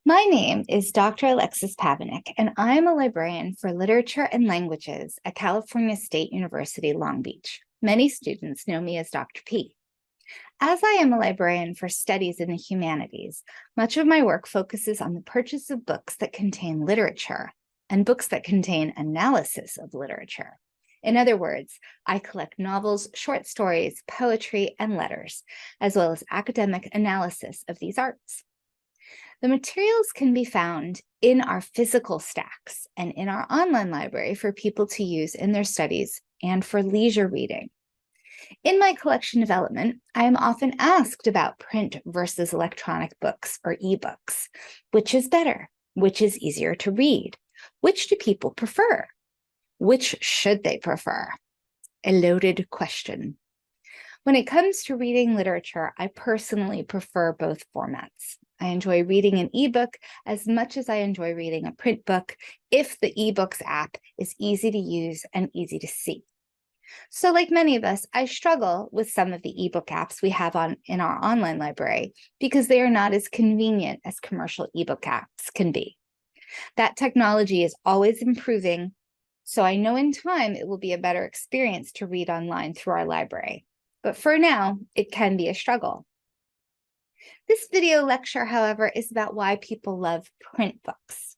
My name is Dr. Alexis Pavenick, and I am a librarian for literature and languages at California State University, Long Beach. Many students know me as Dr. P. As I am a librarian for studies in the humanities, much of my work focuses on the purchase of books that contain literature and books that contain analysis of literature. In other words, I collect novels, short stories, poetry, and letters, as well as academic analysis of these arts. The materials can be found in our physical stacks and in our online library for people to use in their studies and for leisure reading. In my collection development, I am often asked about print versus electronic books or ebooks. Which is better? Which is easier to read? Which do people prefer? Which should they prefer? A loaded question. When it comes to reading literature, I personally prefer both formats. I enjoy reading an ebook as much as I enjoy reading a print book if the ebooks app is easy to use and easy to see. So like many of us, I struggle with some of the ebook apps we have in our online library because they are not as convenient as commercial ebook apps can be. That technology is always improving, so I know in time it will be a better experience to read online through our library. But for now, it can be a struggle. This video lecture, however, is about why people love print books.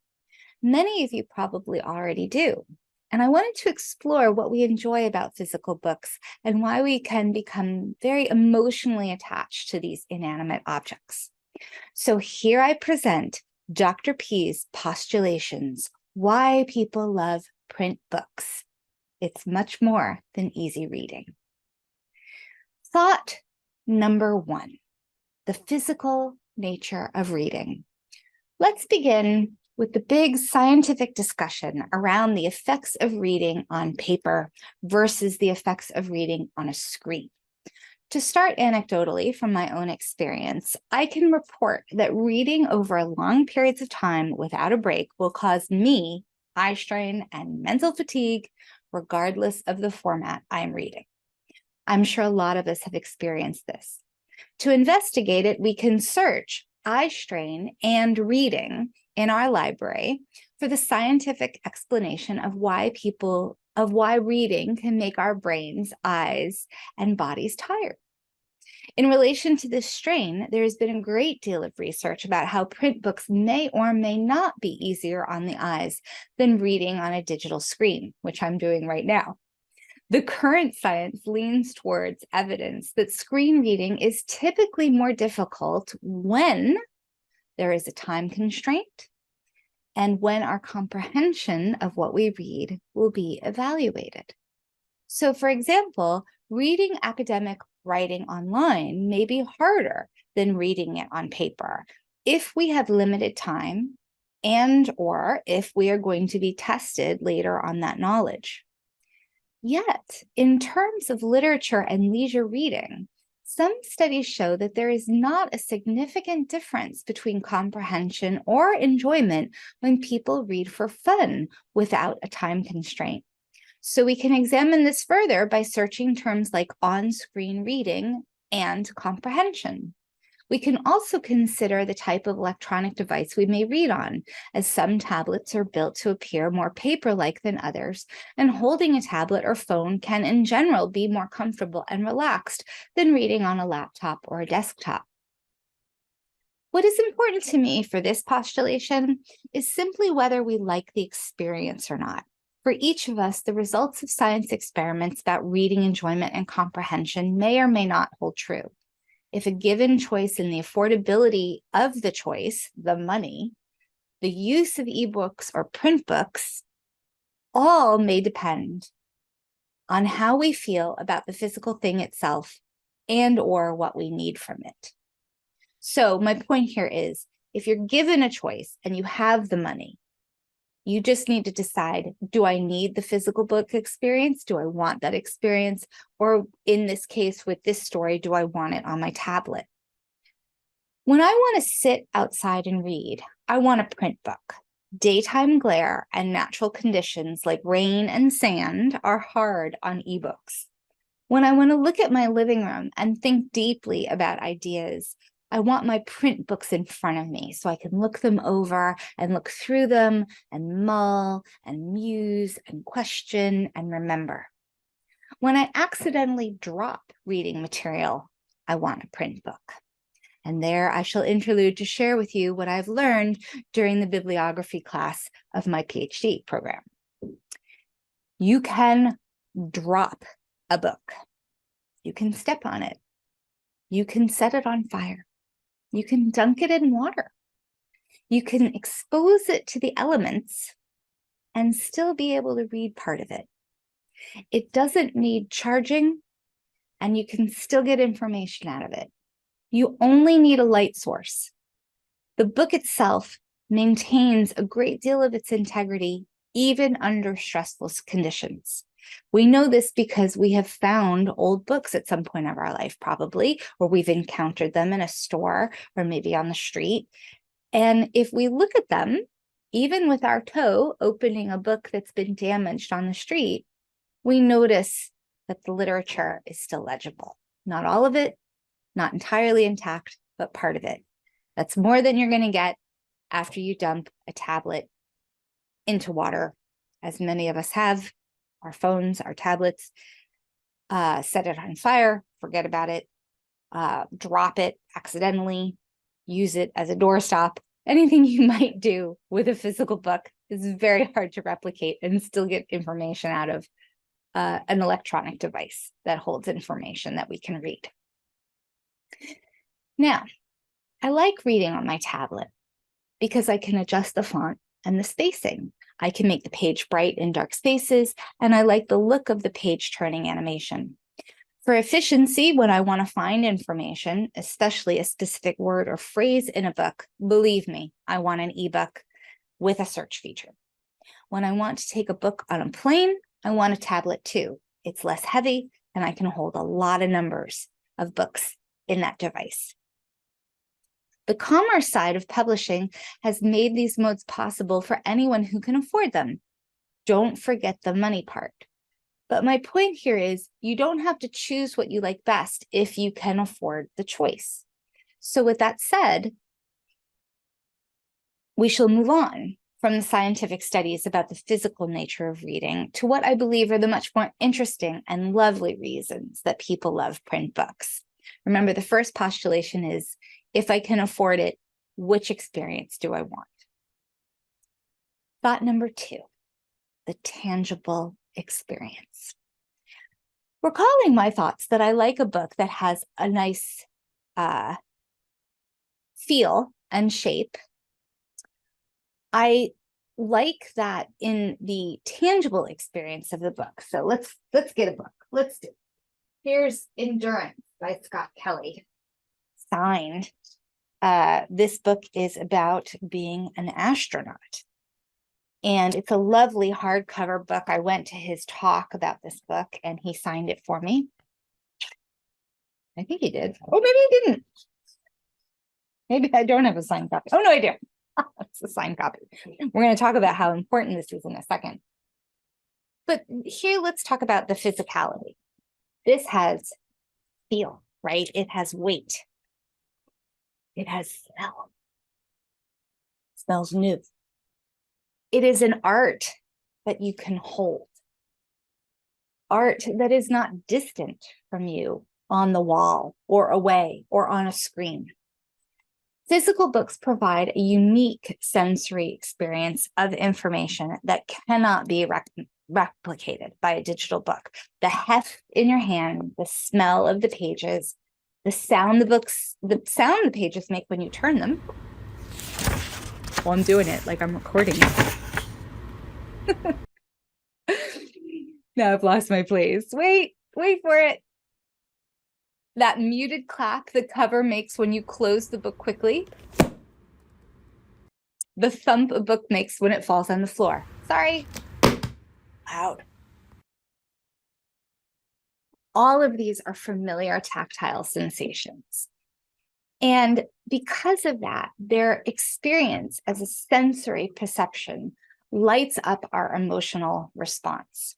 Many of you probably already do, and I wanted to explore what we enjoy about physical books and why we can become very emotionally attached to these inanimate objects. So here I present Dr. P's Postulations, why people love print books. It's much more than easy reading. Thought number 1. The physical nature of reading. Let's begin with the big scientific discussion around the effects of reading on paper versus the effects of reading on a screen. To start anecdotally from my own experience, I can report that reading over long periods of time without a break will cause me eye strain and mental fatigue, regardless of the format I'm reading. I'm sure a lot of us have experienced this. To investigate it, we can search eye strain and reading in our library for the scientific explanation of why reading can make our brains, eyes, and bodies tired. In relation to this strain, there has been a great deal of research about how print books may or may not be easier on the eyes than reading on a digital screen, which I'm doing right now. The current science leans towards evidence that screen reading is typically more difficult when there is a time constraint and when our comprehension of what we read will be evaluated. So, for example, reading academic writing online may be harder than reading it on paper if we have limited time and/or if we are going to be tested later on that knowledge. Yet, in terms of literature and leisure reading, some studies show that there is not a significant difference between comprehension or enjoyment when people read for fun without a time constraint. So we can examine this further by searching terms like on-screen reading and comprehension. We can also consider the type of electronic device we may read on, as some tablets are built to appear more paper-like than others, and holding a tablet or phone can in general be more comfortable and relaxed than reading on a laptop or a desktop. What is important to me for this postulation is simply whether we like the experience or not. For each of us, the results of science experiments about reading enjoyment and comprehension may or may not hold true. If a given choice in the affordability of the choice, the money, the use of ebooks or print books, all may depend on how we feel about the physical thing itself and/or what we need from it. So my point here is, if you're given a choice and you have the money, you just need to decide, do I need the physical book experience? Do I want that experience? Or in this case, with this story, do I want it on my tablet? When I want to sit outside and read, I want a print book. Daytime glare and natural conditions like rain and sand are hard on ebooks. When I want to look at my living room and think deeply about ideas, I want my print books in front of me so I can look them over and look through them and mull and muse and question and remember. When I accidentally drop reading material, I want a print book. And there I shall interlude to share with you what I've learned during the bibliography class of my PhD program. You can drop a book. You can step on it. You can set it on fire. You can dunk it in water. You can expose it to the elements and still be able to read part of it. It doesn't need charging, and you can still get information out of it. You only need a light source. The book itself maintains a great deal of its integrity, even under stressful conditions. We know this because we have found old books at some point of our life, probably, or we've encountered them in a store or maybe on the street. And if we look at them, even with our toe opening a book that's been damaged on the street, we notice that the literature is still legible. Not all of it, not entirely intact, but part of it. That's more than you're going to get after you dump a tablet into water, as many of us have. Our phones, our tablets, set it on fire, forget about it, drop it accidentally, use it as a doorstop. Anything you might do with a physical book is very hard to replicate and still get information out of an electronic device that holds information that we can read. Now, I like reading on my tablet because I can adjust the font and the spacing. I can make the page bright in dark spaces, and I like the look of the page turning animation. For efficiency, when I want to find information, especially a specific word or phrase in a book, believe me, I want an ebook with a search feature. When I want to take a book on a plane, I want a tablet too. It's less heavy, and I can hold a lot of numbers of books in that device. The commerce side of publishing has made these modes possible for anyone who can afford them. Don't forget the money part. But my point here is you don't have to choose what you like best if you can afford the choice. So with that said, we shall move on from the scientific studies about the physical nature of reading to what I believe are the much more interesting and lovely reasons that people love print books. Remember, the first postulation is, if I can afford it, which experience do I want? Thought number 2, the tangible experience. Recalling my thoughts that I like a book that has a nice feel and shape, I like that in the tangible experience of the book. So let's get a book. Let's do it. Here's Endurance by Scott Kelly, signed. This book is about being an astronaut. And it's a lovely hardcover book. I went to his talk about this book and he signed it for me. I think he did. Oh, maybe he didn't. Maybe I don't have a signed copy. Oh, no, I do. It's a signed copy. We're going to talk about how important this is in a second. But here, let's talk about the physicality. This has feel, right? It has weight. It has smell. It smells new. It is an art that you can hold. Art that is not distant from you on the wall or away or on a screen. Physical books provide a unique sensory experience of information that cannot be replicated by a digital book. The heft in your hand, the smell of the pages, the sound the pages make when you turn them. Well, I'm doing it like I'm recording it. Now I've lost my place. Wait for it. That muted clap the cover makes when you close the book quickly. The thump a book makes when it falls on the floor. Sorry. Loud. All of these are familiar tactile sensations. And because of that, their experience as a sensory perception lights up our emotional response.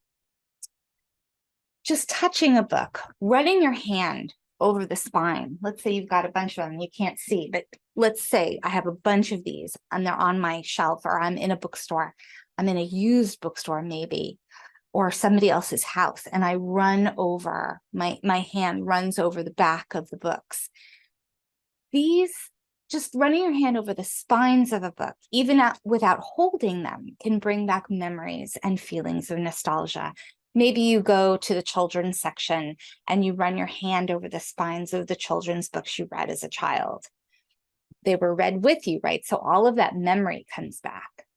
Just touching a book, running your hand over the spine. Let's say you've got a bunch of them, you can't see, but let's say I have a bunch of these and they're on my shelf, or I'm in a bookstore, I'm in a used bookstore maybe, or somebody else's house, and I run over, my hand runs over the back of the books. These, just running your hand over the spines of a book, even without holding them, can bring back memories and feelings of nostalgia. Maybe you go to the children's section and you run your hand over the spines of the children's books you read as a child. They were read with you, right? So all of that memory comes back.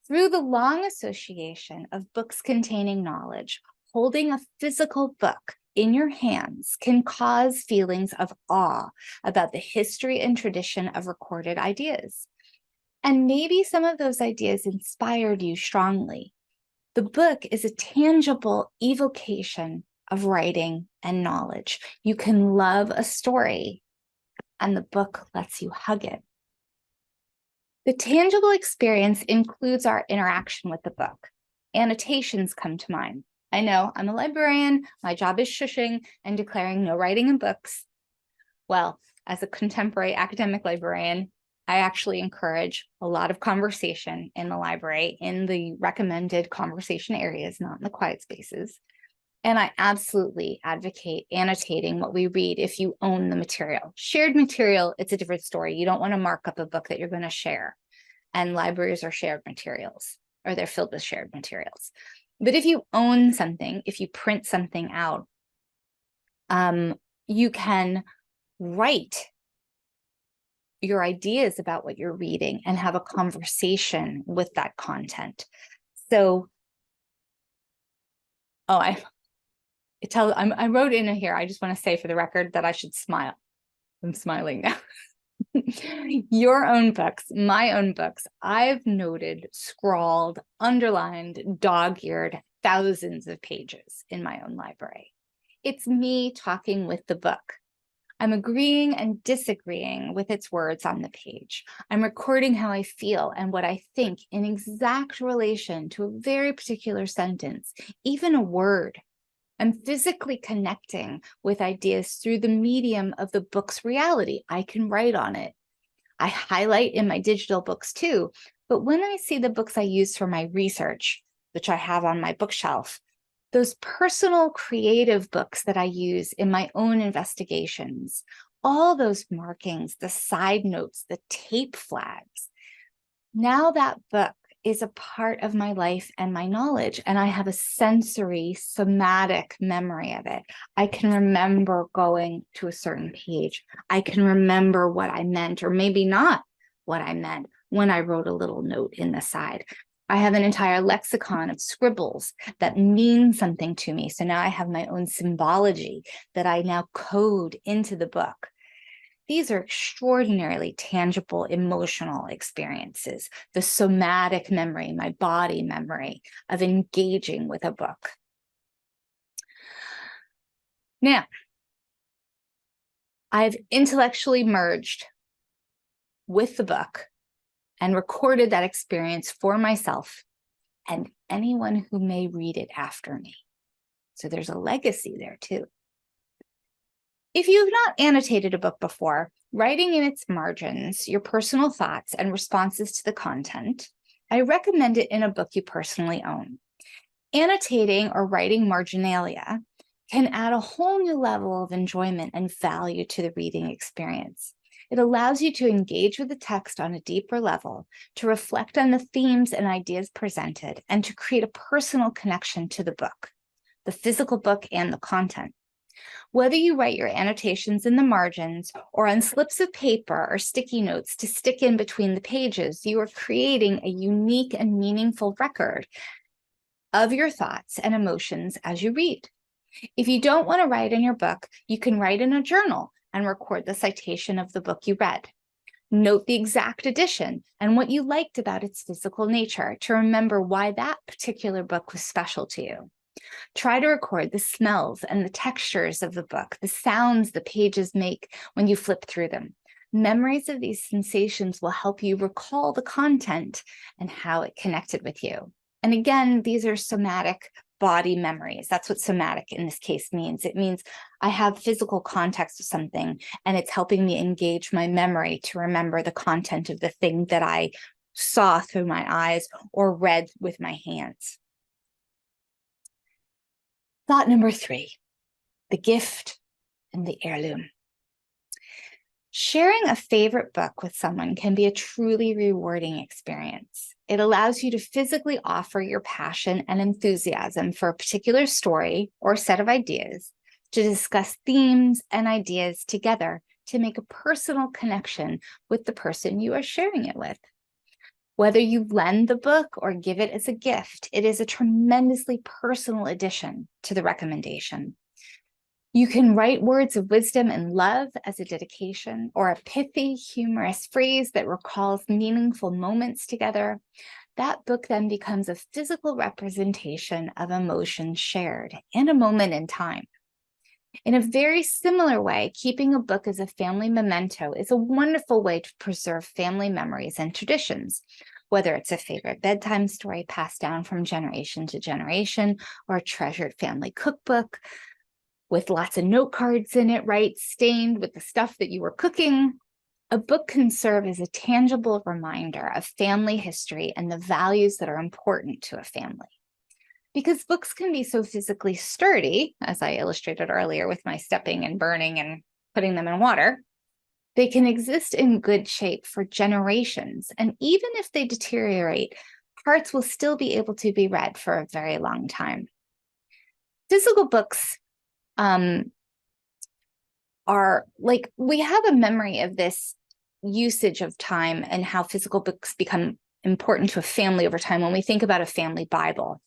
Through the long association of books containing knowledge, holding a physical book in your hands can cause feelings of awe about the history and tradition of recorded ideas. And maybe some of those ideas inspired you strongly. The book is a tangible evocation of writing and knowledge. You can love a story, and the book lets you hug it. The tangible experience includes our interaction with the book. Annotations come to mind. I know I'm a librarian, my job is shushing and declaring no writing in books. Well, as a contemporary academic librarian, I actually encourage a lot of conversation in the library in the recommended conversation areas, not in the quiet spaces. And I absolutely advocate annotating what we read if you own the material. Shared material, it's a different story. You don't want to mark up a book that you're going to share. And libraries are shared materials, or they're filled with shared materials. But if you own something, if you print something out, you can write your ideas about what you're reading and have a conversation with that content. So, I wrote in here, I just want to say for the record that I should smile. I'm smiling now. Your own books, my own books, I've noted, scrawled, underlined, dog-eared thousands of pages in my own library. It's me talking with the book. I'm agreeing and disagreeing with its words on the page. I'm recording how I feel and what I think in exact relation to a very particular sentence, even a word. I'm physically connecting with ideas through the medium of the book's reality. I can write on it. I highlight in my digital books too, but when I see the books I use for my research, which I have on my bookshelf, those personal creative books that I use in my own investigations, all those markings, the side notes, the tape flags, now that book is a part of my life and my knowledge, and I have a sensory, somatic memory of it. I can remember going to a certain page. I can remember what I meant, or maybe not what I meant, when I wrote a little note in the side. I have an entire lexicon of scribbles that mean something to me. So now I have my own symbology that I now code into the book. These are extraordinarily tangible emotional experiences, the somatic memory, my body memory of engaging with a book. Now, I've intellectually merged with the book and recorded that experience for myself and anyone who may read it after me. So there's a legacy there too. If you've not annotated a book before, writing in its margins your personal thoughts and responses to the content, I recommend it in a book you personally own. Annotating or writing marginalia can add a whole new level of enjoyment and value to the reading experience. It allows you to engage with the text on a deeper level, to reflect on the themes and ideas presented, and to create a personal connection to the book, the physical book and the content. Whether you write your annotations in the margins or on slips of paper or sticky notes to stick in between the pages, you are creating a unique and meaningful record of your thoughts and emotions as you read. If you don't want to write in your book, you can write in a journal and record the citation of the book you read. Note the exact edition and what you liked about its physical nature to remember why that particular book was special to you. Try to record the smells and the textures of the book, the sounds the pages make when you flip through them. Memories of these sensations will help you recall the content and how it connected with you. And again, these are somatic body memories. That's what somatic in this case means. It means I have physical context of something, and it's helping me engage my memory to remember the content of the thing that I saw through my eyes or read with my hands. Thought number 3, the gift and the heirloom. Sharing a favorite book with someone can be a truly rewarding experience. It allows you to physically offer your passion and enthusiasm for a particular story or set of ideas, to discuss themes and ideas together to make a personal connection with the person you are sharing it with. Whether you lend the book or give it as a gift, it is a tremendously personal addition to the recommendation. You can write words of wisdom and love as a dedication, or a pithy, humorous phrase that recalls meaningful moments together. That book then becomes a physical representation of emotion shared and a moment in time. In a very similar way, keeping a book as a family memento is a wonderful way to preserve family memories and traditions, whether it's a favorite bedtime story passed down from generation to generation, or a treasured family cookbook with lots of note cards in it, right, stained with the stuff that you were cooking. A book can serve as a tangible reminder of family history and the values that are important to a family. Because books can be so physically sturdy, as I illustrated earlier with my stepping and burning and putting them in water, they can exist in good shape for generations. And even if they deteriorate, parts will still be able to be read for a very long time. Physical books are like, we have a memory of this usage of time and how physical books become important to a family over time when we think about a family Bible.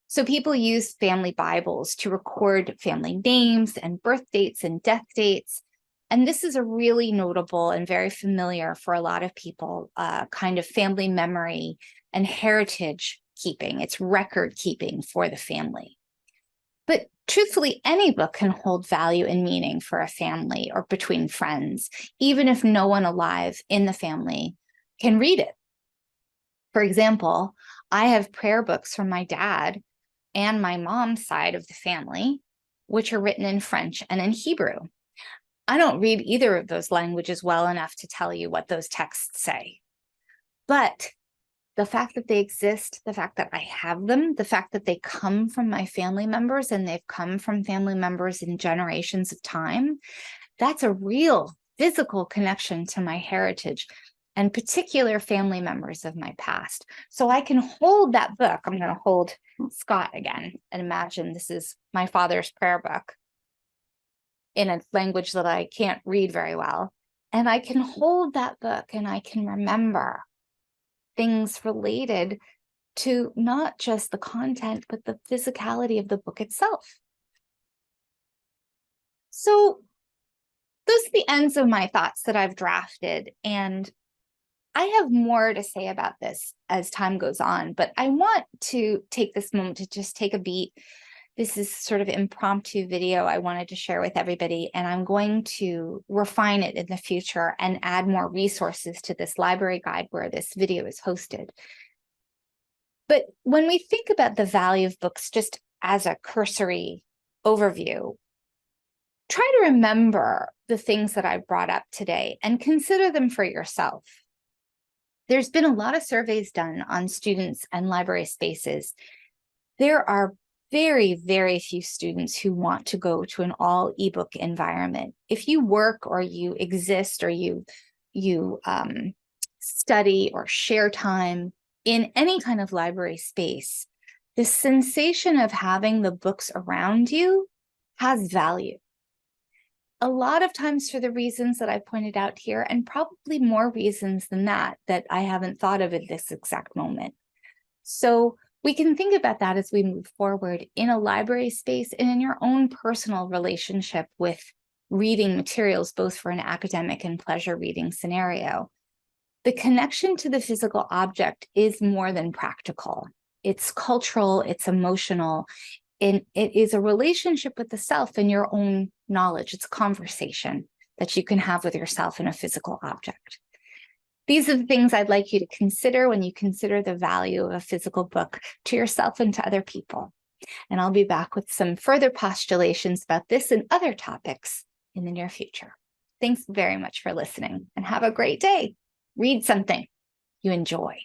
So people use family Bibles to record family names and birth dates and death dates. And this is a really notable and very familiar for a lot of people, kind of family memory and heritage keeping. It's record keeping for the family. But truthfully, any book can hold value and meaning for a family or between friends, even if no one alive in the family can read it. For example, I have prayer books from my dad and my mom's side of the family, which are written in French and in Hebrew. I don't read either of those languages well enough to tell you what those texts say. But the fact that they exist, the fact that I have them, the fact that they come from my family members and they've come from family members in generations of time, that's a real physical connection to my heritage and particular family members of my past. So I can hold that book. I'm going to hold Scott again and imagine this is my father's prayer book in a language that I can't read very well. And I can hold that book and I can remember things related to not just the content, but the physicality of the book itself. So those are the ends of my thoughts that I've drafted. And I have more to say about this as time goes on, but I want to take this moment to just take a beat. This is sort of impromptu video I wanted to share with everybody, and I'm going to refine it in the future and add more resources to this library guide where this video is hosted. But when we think about the value of books just as a cursory overview, try to remember the things that I brought up today and consider them for yourself. There's been a lot of surveys done on students and library spaces. There are very, very few students who want to go to an all ebook environment. If you work or you exist or you study or share time in any kind of library space, the sensation of having the books around you has value. A lot of times for the reasons that I pointed out here, and probably more reasons than that I haven't thought of at this exact moment. So we can think about that as we move forward in a library space and in your own personal relationship with reading materials, both for an academic and pleasure reading scenario. The connection to the physical object is more than practical. It's cultural, it's emotional, and it is a relationship with the self and your own knowledge. It's a conversation that you can have with yourself in a physical object. These are the things I'd like you to consider when you consider the value of a physical book to yourself and to other people. And I'll be back with some further postulations about this and other topics in the near future. Thanks very much for listening and have a great day. Read something you enjoy.